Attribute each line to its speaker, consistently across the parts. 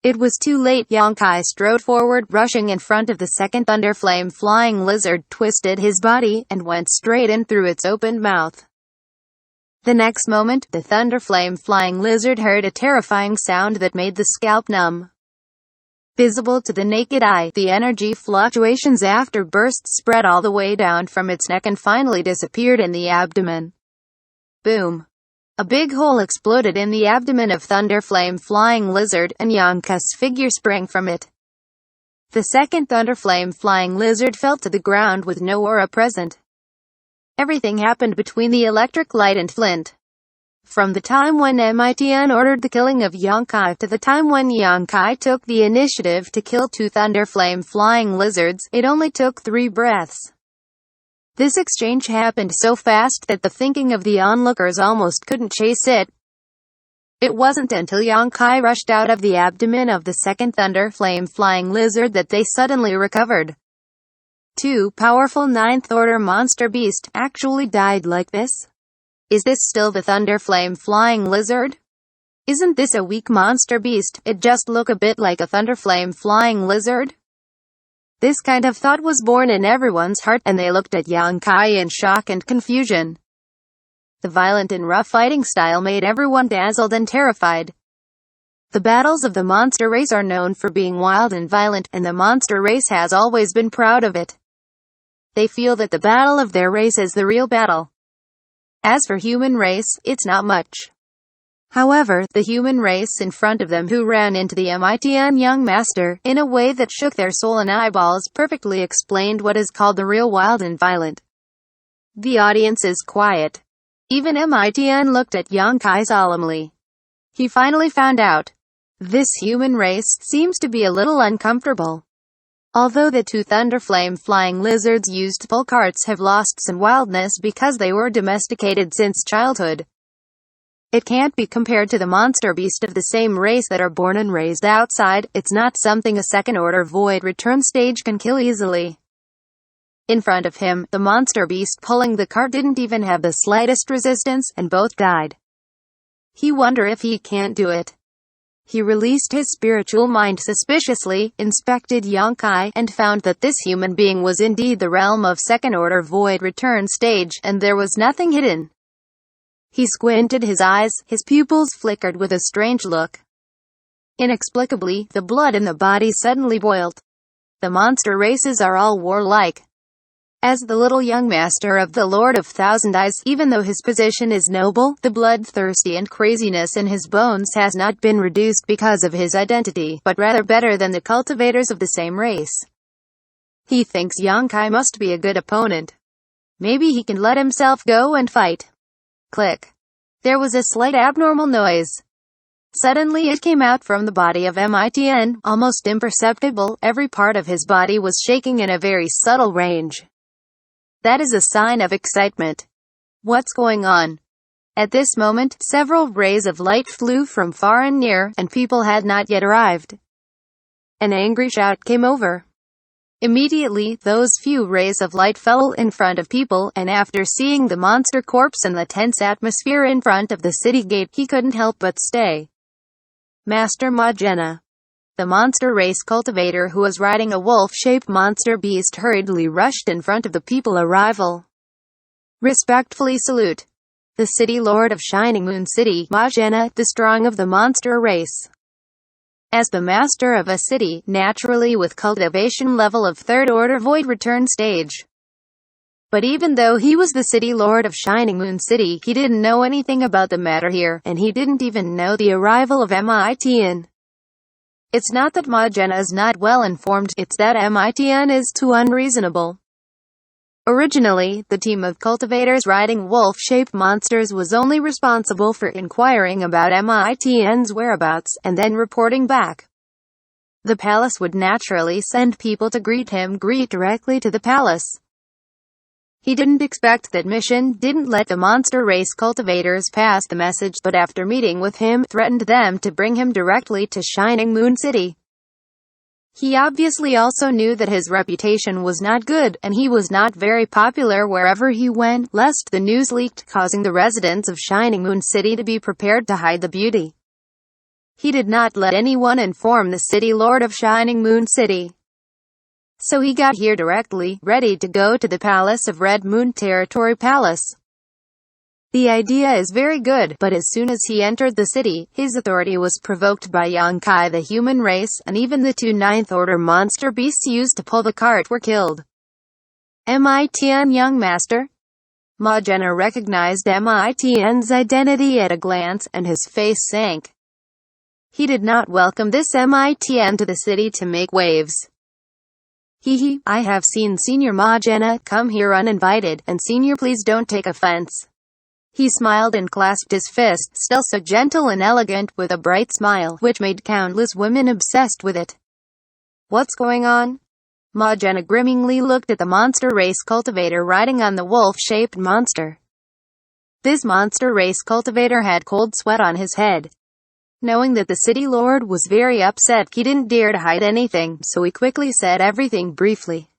Speaker 1: It was too late. Yonkai strode forward, rushing in front of the second thunderflame flying lizard, twisted his body, and went straight in through its opened mouth. The next moment, the thunderflame flying lizard heard a terrifying sound that made the scalp numb. Visible to the naked eye, the energy fluctuations after bursts spread all the way down from its neck and finally disappeared in the abdomen. Boom! A big hole exploded in the abdomen of Thunderflame Flying Lizard, and Yonkai's figure sprang from it. The second Thunderflame Flying Lizard fell to the ground with no aura present. Everything happened between the electric light and flint. From the time when Mitn ordered the killing of Yonkai to the time when Yonkai took the initiative to kill two Thunderflame Flying Lizards, it only took 3 breaths. This exchange happened so fast that the thinking of the onlookers almost couldn't chase it. It wasn't until Yonkai rushed out of the abdomen of the second Thunderflame Flying Lizard that they suddenly recovered. 2 powerful 9th order monster beast actually died like this? Is this still the Thunderflame Flying Lizard? Isn't this a weak monster beast? It just look a bit like a Thunderflame Flying Lizard? This kind of thought was born in everyone's heart, and they looked at Yonkai in shock and confusion. The violent and rough fighting style made everyone dazzled and terrified. The battles of the monster race are known for being wild and violent, and the monster race has always been proud of it. They feel that the battle of their race is the real battle. As for human race, it's not much. However, the human race in front of them who ran into the Mitn young master, in a way that shook their soul and eyeballs, perfectly explained what is called the real wild and violent. The audience is quiet. Even Mitn looked at Yonkai solemnly. He finally found out. This human race seems to be a little uncomfortable. Although the 2 Thunderflame Flying Lizards used pull carts have lost some wildness because they were domesticated since childhood. It can't be compared to the monster beast of the same race that are born and raised outside. It's not something a second-order void return stage can kill easily. In front of him, the monster beast pulling the cart didn't even have the slightest resistance, and both died. He wondered if he can't do it. He released his spiritual mind suspiciously, inspected Yonkai, and found that this human being was indeed the realm of second-order void return stage, and there was nothing hidden. He squinted his eyes, his pupils flickered with a strange look. Inexplicably, the blood in the body suddenly boiled. The monster races are all warlike. As the little young master of the Lord of Thousand Eyes, even though his position is noble, the bloodthirsty and craziness in his bones has not been reduced because of his identity, but rather better than the cultivators of the same race. He thinks Yonkai must be a good opponent. Maybe he can let himself go and fight. Click. There was a slight abnormal noise. Suddenly it came out from the body of Mitn, almost imperceptible. Every part of his body was shaking in a very subtle range. That is a sign of excitement. What's going on? At this moment, several rays of light flew from far and near, and people had not yet arrived. An angry shout came over. Immediately, those few rays of light fell in front of people, and after seeing the monster corpse and the tense atmosphere in front of the city gate, he couldn't help but stay. Master Majena, the monster race cultivator who was riding a wolf-shaped monster beast, hurriedly rushed in front of the people arrival. Respectfully salute. The city lord of Shining Moon City, Majena, the strong of the monster race. As the master of a city, naturally with cultivation level of 3rd order void return stage. But even though he was the city lord of Shining Moon City, he didn't know anything about the matter here, and he didn't even know the arrival of Mitn. It's not that Majena is not well informed, it's that Mitn is too unreasonable. Originally, the team of cultivators riding wolf-shaped monsters was only responsible for inquiring about Mitn's whereabouts, and then reporting back. The palace would naturally send people to greet him directly to the palace. He didn't expect that mission, didn't let the monster race cultivators pass the message, but after meeting with him, threatened them to bring him directly to Shining Moon City. He obviously also knew that his reputation was not good, and he was not very popular wherever he went, lest the news leaked, causing the residents of Shining Moon City to be prepared to hide the beauty. He did not let anyone inform the city lord of Shining Moon City. So he got here directly, ready to go to the palace of Red Moon Territory Palace. The idea is very good, but as soon as he entered the city, his authority was provoked by Yonkai the human race, and even the two ninth-order monster beasts used to pull the cart were killed. Mitn young master? Ma Genna recognized Mitn's identity at a glance, and his face sank. He did not welcome this Mitn to the city to make waves. I have seen Senior Ma Genna come here uninvited, and Senior please don't take offense. He smiled and clasped his fist, still so gentle and elegant, with a bright smile, which made countless women obsessed with it. What's going on? Ma Genna grimmingly looked at the monster race cultivator riding on the wolf-shaped monster. This monster race cultivator had cold sweat on his head. Knowing that the city lord was very upset, he didn't dare to hide anything, so he quickly said everything briefly.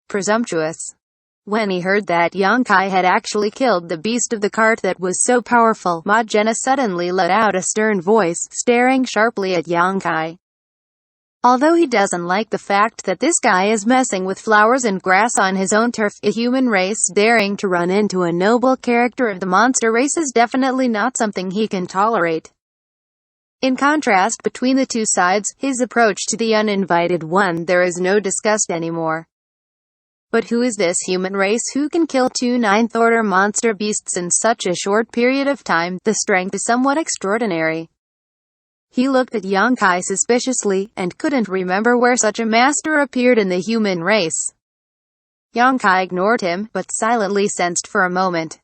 Speaker 1: Presumptuous. When he heard that Yonkai had actually killed the beast of the cart that was so powerful, Ma Genna suddenly let out a stern voice, staring sharply at Yonkai. Although he doesn't like the fact that this guy is messing with flowers and grass on his own turf, a human race daring to run into a noble character of the monster race is definitely not something he can tolerate. In contrast between the two sides, his approach to the uninvited one, there is no disgust anymore. But who is this human race who can kill two ninth-order monster beasts in such a short period of time? The strength is somewhat extraordinary. He looked at Yonkai suspiciously, and couldn't remember where such a master appeared in the human race. Yonkai ignored him, but silently sensed for a moment.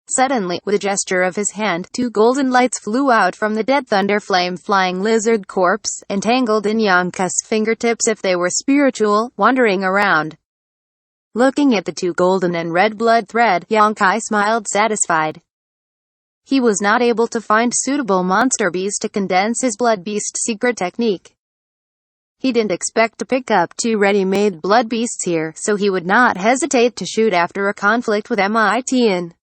Speaker 1: Suddenly, with a gesture of his hand, two golden lights flew out from the dead thunder flame flying lizard corpse, entangled in Yonkai's fingertips if they were spiritual, wandering around. Looking at the two golden and red blood thread, Yonkai smiled satisfied. He was not able to find suitable monster bees to condense his blood beast secret technique. He didn't expect to pick up two ready-made blood beasts here, so he would not hesitate to shoot after a conflict with Mitn.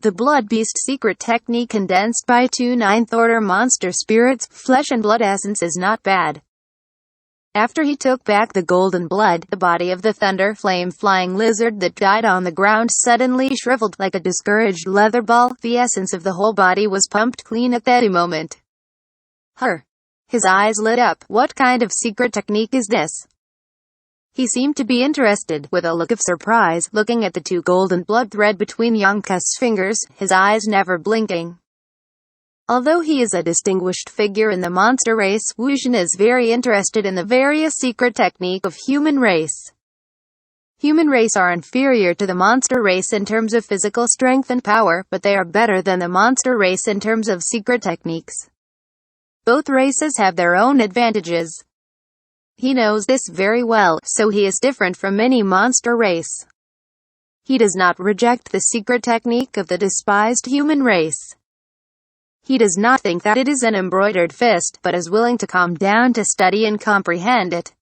Speaker 1: The blood beast secret technique condensed by two ninth-order monster spirits, flesh and blood essence is not bad. After he took back the golden blood, the body of the thunder flame flying lizard that died on the ground suddenly shriveled like a discouraged leather ball. The essence of the whole body was pumped clean at that moment. His eyes lit up. What kind of secret technique is this? He seemed to be interested, with a look of surprise, looking at the two golden blood thread between Yonkai's fingers, his eyes never blinking. Although he is a distinguished figure in the monster race, Wuzhen is very interested in the various secret technique of human race. Human race are inferior to the monster race in terms of physical strength and power, but they are better than the monster race in terms of secret techniques. Both races have their own advantages. He knows this very well, so he is different from any monster race. He does not reject the secret technique of the despised human race. He does not think that it is an embroidered fist, but is willing to calm down to study and comprehend it.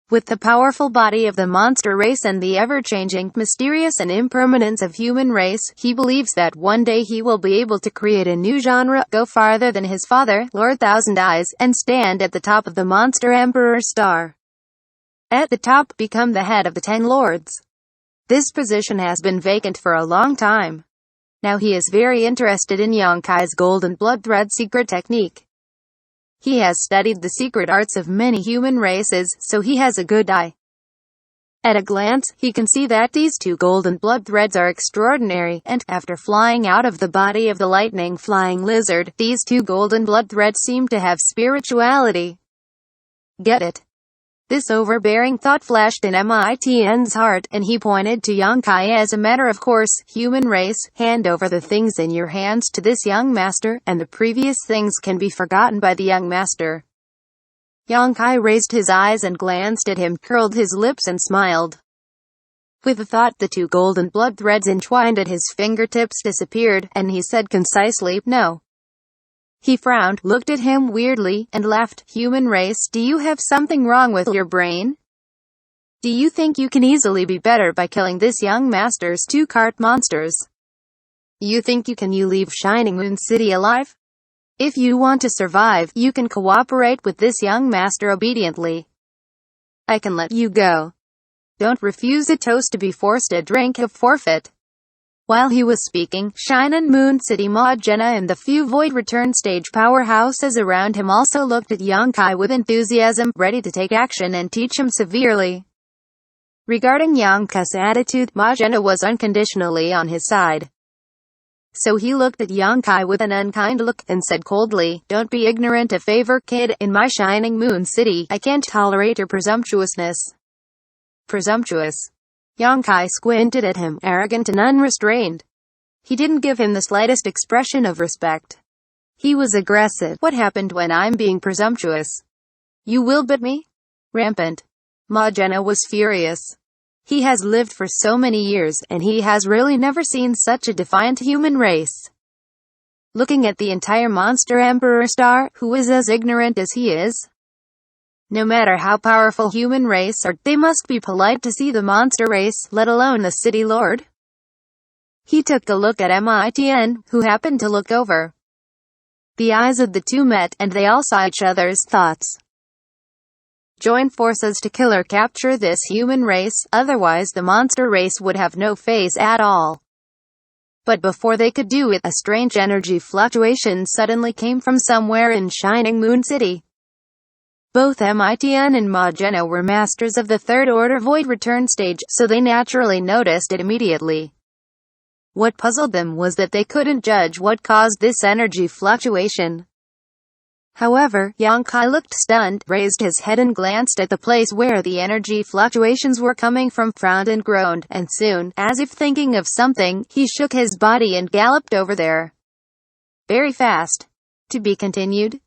Speaker 1: With the powerful body of the monster race and the ever-changing, mysterious and impermanence of human race, he believes that one day he will be able to create a new genre, go farther than his father, Lord Thousand Eyes, and stand at the top of the Monster Emperor star. At the top, become the head of the 10 lords. This position has been vacant for a long time. Now he is very interested in Yonkai's golden blood thread secret technique. He has studied the secret arts of many human races, so he has a good eye. At a glance, he can see that these two golden blood threads are extraordinary, and, after flying out of the body of the lightning flying lizard, these two golden blood threads seem to have spirituality. Get it? This overbearing thought flashed in Mitn's heart, and he pointed to Yonkai as a matter of course. Human race, hand over the things in your hands to this young master, and the previous things can be forgotten by the young master. Yonkai raised his eyes and glanced at him, curled his lips and smiled. With the thought, the two golden blood threads entwined at his fingertips disappeared, and he said concisely, "No." He frowned, looked at him weirdly, and laughed. Human race, do you have something wrong with your brain? Do you think you can easily be better by killing this young master's two cart monsters? You think you leave Shining Moon City alive? If you want to survive, you can cooperate with this young master obediently. I can let you go. Don't refuse a toast to be forced a drink of forfeit. While he was speaking, Shinin Moon City Mahjana and the few Void Return stage powerhouses around him also looked at Yongkai with enthusiasm, ready to take action and teach him severely. Regarding Yongkai's attitude, Mahjana was unconditionally on his side. So he looked at Yongkai with an unkind look, and said coldly, "Don't be ignorant of favor, kid. In my Shining Moon City, I can't tolerate your presumptuousness." Presumptuous? Yongkai squinted at him, arrogant and unrestrained. He didn't give him the slightest expression of respect. He was aggressive. What happened when I'm being presumptuous? You will beat me? Rampant. Mahjana was furious. He has lived for so many years, and he has really never seen such a defiant human race. Looking at the entire Monster Emperor Star, who is as ignorant as he is. No matter how powerful human race are, they must be polite to see the monster race, let alone the city lord. He took a look at Mitn, who happened to look over. The eyes of the two met, and they all saw each other's thoughts. Join forces to kill or capture this human race, otherwise the monster race would have no face at all. But before they could do it, a strange energy fluctuation suddenly came from somewhere in Shining Moon City. Both Mitn and Mahjana were masters of the Third Order Void Return stage, so they naturally noticed it immediately. What puzzled them was that they couldn't judge what caused this energy fluctuation. However, Yongkai looked stunned, raised his head and glanced at the place where the energy fluctuations were coming from, frowned and groaned, and soon, as if thinking of something, he shook his body and galloped over there. Very fast. To be continued.